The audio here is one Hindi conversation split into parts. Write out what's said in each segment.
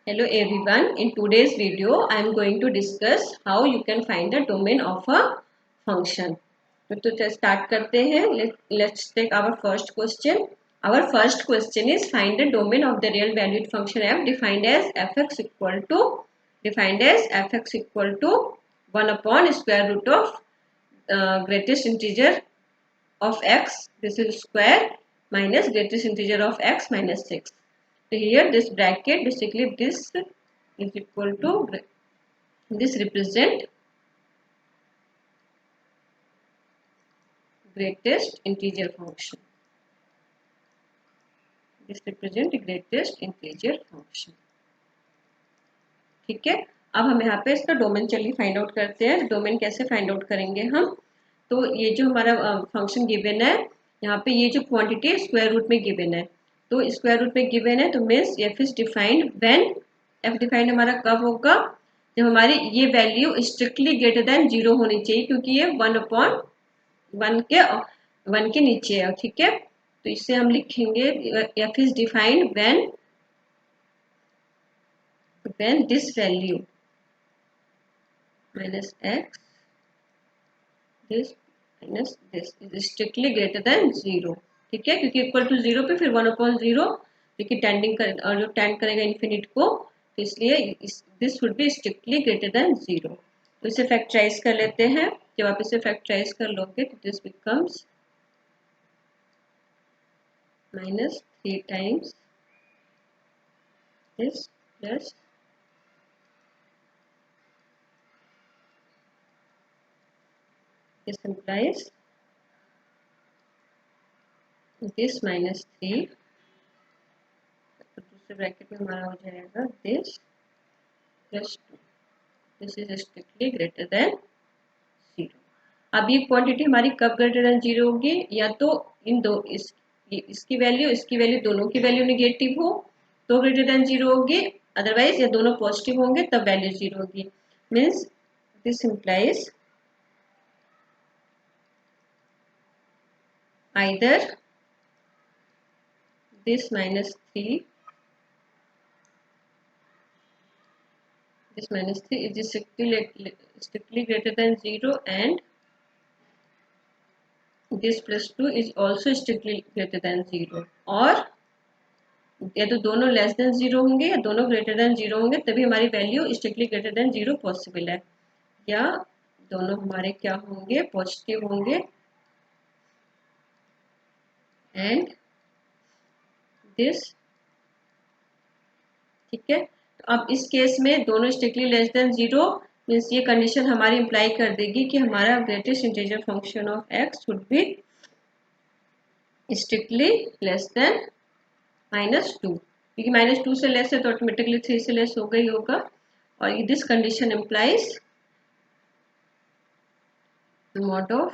Hello everyone. In today's video, I am going to discuss how you can find the domain of a function. तो start करते हैं. Let's take our first question. Our first question is find the domain of the real valued function f defined as fx equal to 1 upon square root of greatest integer of x. This is square minus greatest integer of x minus 6. So here this bracket, basically this is equal to, this represent greatest integer function. This represent greatest integer function. ठीक है. अब हम यहाँ पे इसका डोमेन चलिए फाइंड आउट करते हैं. डोमेन कैसे फाइंड आउट करेंगे हम? तो ये जो हमारा फंक्शन गिवन है, यहाँ पे ये जो क्वांटिटी स्क्वायर रूट में गिवन है, तो स्क्वायर रूट में गिवन है, तो means F is defined when, F defined हमारा कब होगा? जब हमारी ये वैल्यू स्ट्रिक्टली ग्रेटर देन 0 होनी चाहिए, क्योंकि ये 1 के नीचे है. ठीक है. तो इससे हम लिखेंगे F is defined when this value minus x, this minus this is strictly greater than 0. ठीक है. क्योंकि इक्वल टू 0 पे फिर 1/0, क्योंकि टेंडिंग कर और जो टेंड करेगा इन्फिनिट को, तो इसलिए this would be strictly greater then 0. तो इसे फैक्टराइज कर लेते हैं. जब आप इसे फैक्टराइज कर लोगे तो this becomes minus 3 times this plus this implies this minus 3, तो दूसरे ब्रैकेट में हमारा हो जाएगा this plus 2. This is strictly greater then 0. अब ये क्वांटिटी हमारी कब ग्रेटर देन 0 होगी? या तो इन दो इसकी वैल्यू दोनों की वैल्यू नेगेटिव हो तो ग्रेटर देन 0 होगी, अदरवाइज या दोनों पॉजिटिव होंगे तब वैल्यू 0 होगी. Means this implies either this minus 3 is strictly greater than 0 and this plus 2 is also strictly greater than 0, और या तो दोनों लेस देन 0 होंगे या दोनों ग्रेटर देन 0 होंगे, तभी हमारी value strictly greater then 0 possible है. या दोनों हमारे क्या होंगे? पॉजिटिव होंगे. And this. ठीक है. तो अब इस केस में दोनों स्ट्रिक्टली लेस देन 0 मीन्स ये कंडीशन हमारी इंप्लाई कर देगी कि हमारा greatest integer function of x would be strictly less than -2, क्योंकि -2 से लेस है तो ऑटोमेटिकली 3 से लेस होगा ही होगा. और this condition implies mod of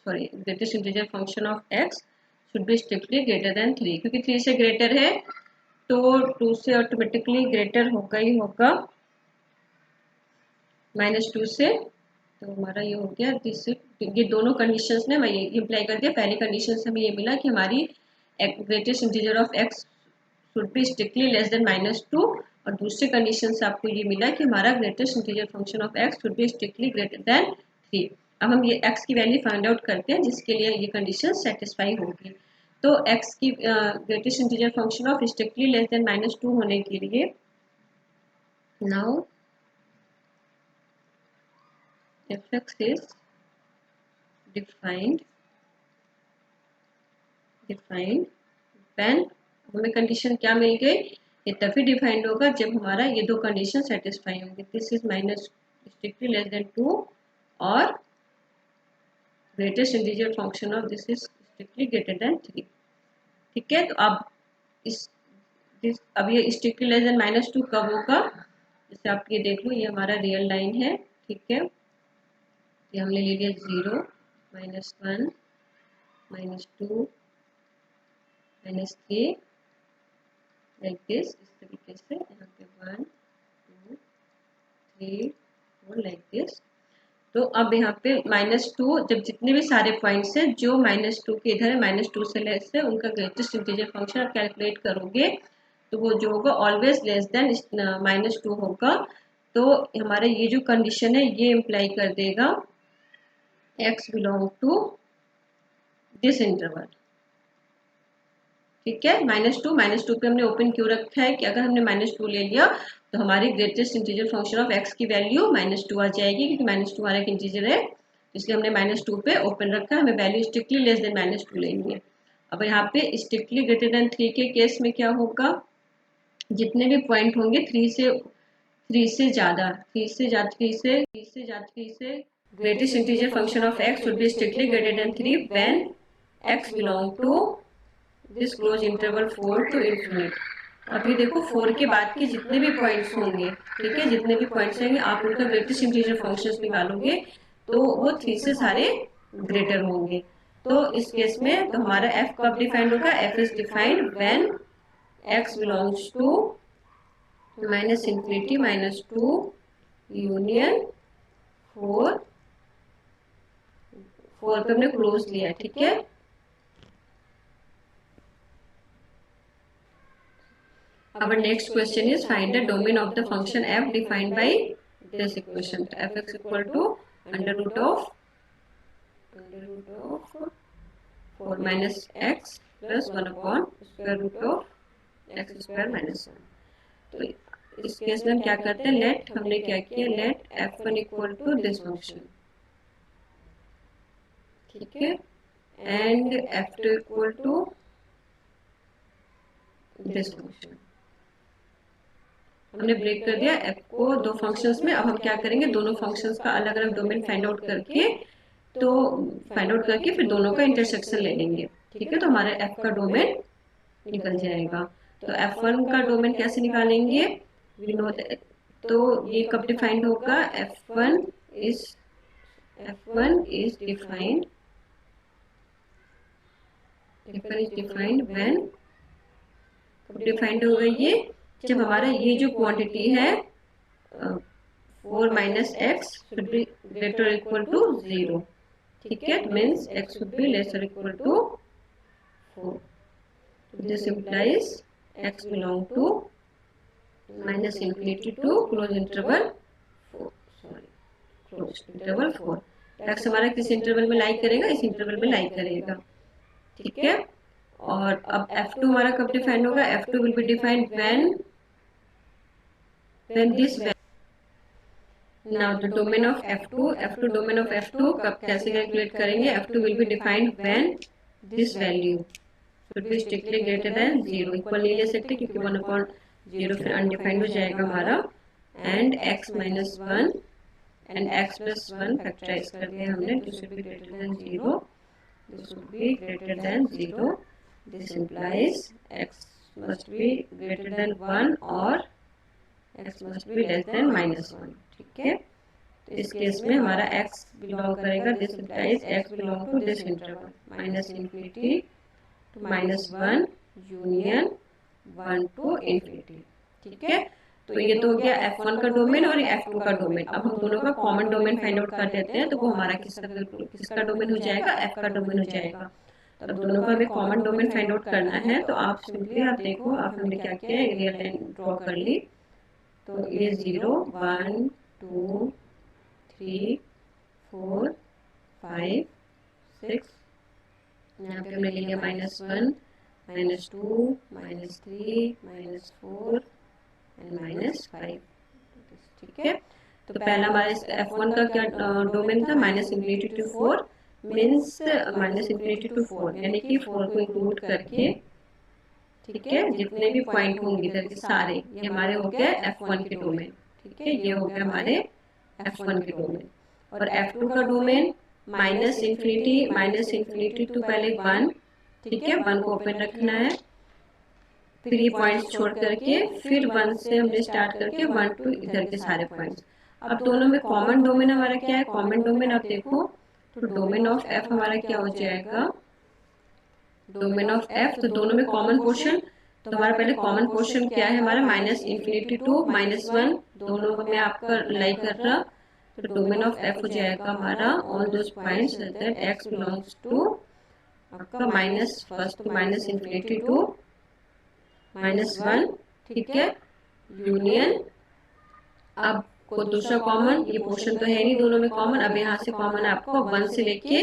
greatest integer function of x should be strictly greater than 3, क्योंकि 3 से ग्रेटर है तो 2 से ऑटोमेटिकली ग्रेटर होगा ही होगा -2 से. तो हमारा ये हो गया. ये दोनों कंडीशंस ने मैं ये इम्प्लाई कर दिया. पहली कंडीशन से हमें ये मिला कि हमारी greatest integer of x should be strictly less than -2, और दूसरी कंडीशन से आपको ये मिला कि हमारा greatest integer function of x should be strictly greater than 3. अब हम ये x की वैल्यू फाइंड आउट करते हैं जिसके लिए ये कंडीशन सेटिस्फाई होगी. तो x की greatest integer function of strictly less than -2 होने के लिए now fx is defined when, हमें कंडीशन क्या मिल गई? ये तभी डिफाइंड होगा जब हमारा ये दो कंडीशन सेटिस्फाई होंगे. This is strictly less than 2 और greatest integer function of this is strictly greater than 3. ठीक है. तो अब अब ये स्ट्रिक्टली लेस देन -2 कब होगा? जैसे आप ये देख लो, ये हमारा रियल लाइन है. ठीक है. ये हमने ले लिया 0, -1, -2, -3 लाइक दिस. इस तरीके से यहाँ पे 1, 2, 3, 4 लाइक दिस. तो अब यहाँ पे -2, जब जितने भी सारे पॉइंट्स हैं जो -2 के इधर है, -2 से लेस है, उनका ग्रेटेस्ट इंटीजर फंक्शन आप कैलकुलेट करोगे तो वो जो होगा ऑलवेज लेस देन -2 होगा। तो हमारा ये जो कंडीशन है ये इम्प्लाई कर देगा x belong to this interval. ठीक है, -2 पे हमने ओपन क्यों रखा है कि अगर हमने -2 ले लिया तो हमारी greatest integer function of x की वैल्यू -2 आ जाएगी, क्योंकि -2 हमारा एक इंटीजर है, इसलिए हमने -2 पे ओपन रखा है। हमें वैल्यू स्ट्रिक्टली लेस देन -2 लेनी है। अब यहाँ पे स्ट्रिक्टली ग्रेटर देन 3 के केस में क्या होगा, जितने भी पॉइंट होंगे 3 से ज्यादा greatest integer function of x would be strictly greater than 3 when x belong to this close interval 4 to infinite. अभी देखो 4 के बाद के जितने भी पॉइंट्स होंगे, ठीक है, जितने भी पॉइंट्स होंगे आप उनका ग्रेटेस्ट इंटीजर फंक्शंस निकालोगे तो वो 3 से सारे ग्रेटर होंगे। तो इस केस में तो हमारा f कब डिफाइंड होगा, f is defined when x belongs to -इंफिनिटी -2 यूनियन 4 पे हमने क्लोज लिया, ठीक है। Our next question is find the domain of the function f defined by this equation. F(x) equal to under root of 4 minus x plus 1 upon square root of x square minus 1. तो इस केस में हम क्या करते हैं, लेट हमने क्या किया, late f1 equal to this function, ठीक है, and f2 equal to this function. हमने ब्रेक कर दिया f को दो फंक्शंस में। अब हम क्या करेंगे, दोनों फंक्शंस का अलग अलग डोमेन फाइंड आउट करके फिर दोनों का इंटरसेक्शन ले लेंगे, ठीक है। तो हमारे f का डोमेन निकल जाएगा। तो f1 का डोमेन कैसे निकालेंगे, तो ये कब डिफाइंड होगा, f1 इज डिफाइंड व्हेन, कब डिफाइंड होगा ये, जब हमारा ये जो क्वांटिटी है 4 minus x should be greater or equal to 0, ठीक है, means x should be lesser or equal to 4. This implies x belong to -infinity to close interval 4, close interval 4. x हमारा किस इंटरवल में लाई करेगा, इस इंटरवल में लाई करेगा, ठीक है। और अब f2 हमारा कब डिफाइन होगा, f2 will be defined when this value, now the domain of f2 domain of f2 कब कैसे कैलकुलेट करेंगे, f2 will be defined when this value should be strictly greater than 0, equal नहीं ले सकते क्योंकि 1/0 फिर अनडिफाइंड हो जाएगा हमारा, and x minus 1 and x plus 1 factorise कर दिया हमने, this should be greater than 0, this should be greater than 0, this implies x must be greater than 1 or x must be less than -1, ठीक है। तो इस केस में हमारा x बिलोंग करेगा, this implies x belong to this interval -infinity to -1 union 1 to infinity, ठीक है। तो ये तो हो गया f1 का डोमेन और f2 का डोमेन। अब हम दोनों का कॉमन डोमेन फाइंड आउट कर देते हैं, तो वो हमारा किसका डोमेन हो जाएगा, f का डोमेन हो जाएगा। तो अब दोनों का हमें कॉमन डोमेन फाइंड आउट करना है, तो आप सिंपली आप देखो, आप हमने क्या किया, रियल लाइन ड्रॉ कर ली। तो ये 0 1 2 3 4 5 6, यहाँ पे हमने ले लिया -1 -2 -3 -4 एंड -5, ठीक है। तो पहला हमारे f1 का क्या डोमेन था, -infinity to 4, means -infinity to 4 यानी कि 4 को इंक्लूड करके, ठीक है, जितने भी पॉइंट होंगे इधर के सारे, ये हमारे हो गए f1 के डोमेन, ठीक है, ये हो गया हमारे f1 के डोमेन। और f2 का डोमेन -infinity to पहले 1, ठीक है, 1 को ओपन रखना है, फिर ये पॉइंट्स छोड़ करके फिर 1 से हमने स्टार्ट करके 1 टू इधर के सारे पॉइंट्स। अब दोनों में कॉमन डोमेन हमारा क्या है, कॉमन डोमेन अब देखो, तो डोमेन ऑफ f हमारा क्या हो जाएगा, डोमेन ऑफ f, तो दोनों में कॉमन पोर्शन, तो हमारा पहले कॉमन पोर्शन क्या है हमारा, -infinity to -1, दोनों में आपका लाई कर रहा, तो डोमेन ऑफ f हो जाएगा हमारा all those points that x belongs to आपका फर्स्ट -infinity to -1, ठीक है, यूनियन। अब को दूसरा कॉमन, ये पोर्शन तो है नहीं दोनों में कॉमन, अब यहाँ से कॉमन है आपको 1 से लेके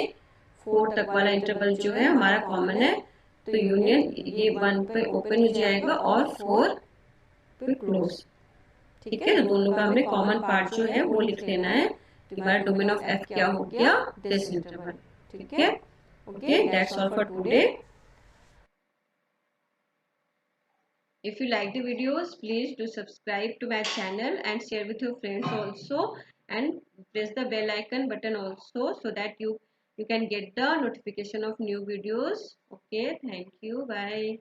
4 तक वाला इंटरवल जो है हमारा कॉमन है, तो यूनियन ये 1 पे ओपन हो जाएगा और 4 पे क्लोज, ठीक है। तो दोनों का हमने कॉमन पार्ट जो है वो लिख लेना है कि हमारा डोमेन ऑफ एफ क्या हो गया, दिस इंटरवल, ठीक है। Okay, that's all for today. If you like the videos, please do subscribe to my channel and share with your friends also, and press the bell icon button also, so that you can get the notification of new videos. Okay, thank you, bye.